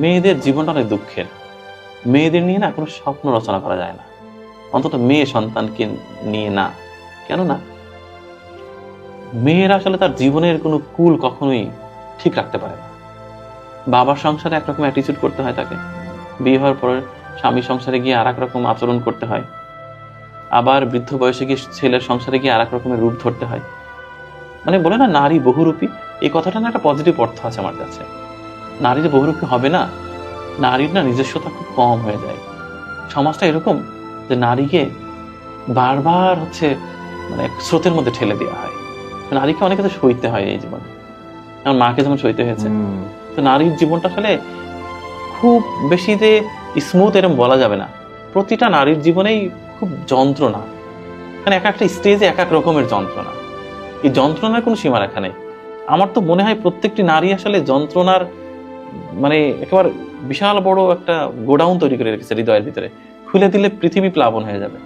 মেয়েদের জীবনটা অনেক দুঃখের। মেয়েদের নিয়ে না কোনো স্বপ্ন রচনা করা যায় না, অন্তত মেয়ে সন্তানকে নিয়ে না। কেননা মেয়েরা আসলে তার জীবনের কোনো কুল কখনোই ঠিক রাখতে পারে না। বাবার সংসারে একরকম অ্যাটিচিউড করতে হয় তাকে, বিয়ে হওয়ার পরে স্বামী সংসারে গিয়ে আর এক রকম আচরণ করতে হয়, আবার বৃদ্ধ বয়সে গিয়ে ছেলের সংসারে গিয়ে আর এক রকমের রূপ ধরতে হয়। মানে বলে না নারী বহুরূপী, এই কথাটা না একটা পজিটিভ অর্থ আছে আমার কাছে। নারী যে বহুরূপী হবে না, নারীর না নিজস্বতা খুব কম হয়ে যায়। সমাজটা এরকম যে নারীকে বারবার মানে স্রোতের মধ্যে ঠেলে দেওয়া হয়। নারীকে অনেক কিছু সইতে হয় এই জীবনে, আমার মাকে যেমন সইতে হয়েছে। তো নারীর জীবনটা আসলে খুব বেশি যে স্মুথ এরকম বলা যাবে না। প্রতিটা নারীর জীবনেই খুব যন্ত্রণা, মানে এক একটা স্টেজে এক এক রকমের যন্ত্রণা। এই যন্ত্রণার কোনো সীমারেখা নেই। আমার তো মনে হয় প্রত্যেকটি নারী আসলে যন্ত্রণার মানে একেবারে বিশাল বড় একটা গোডাউন তৈরি করে রেখেছে হৃদয়ের ভিতরে। খুলে দিলে পৃথিবী প্লাবন হয়ে যাবে।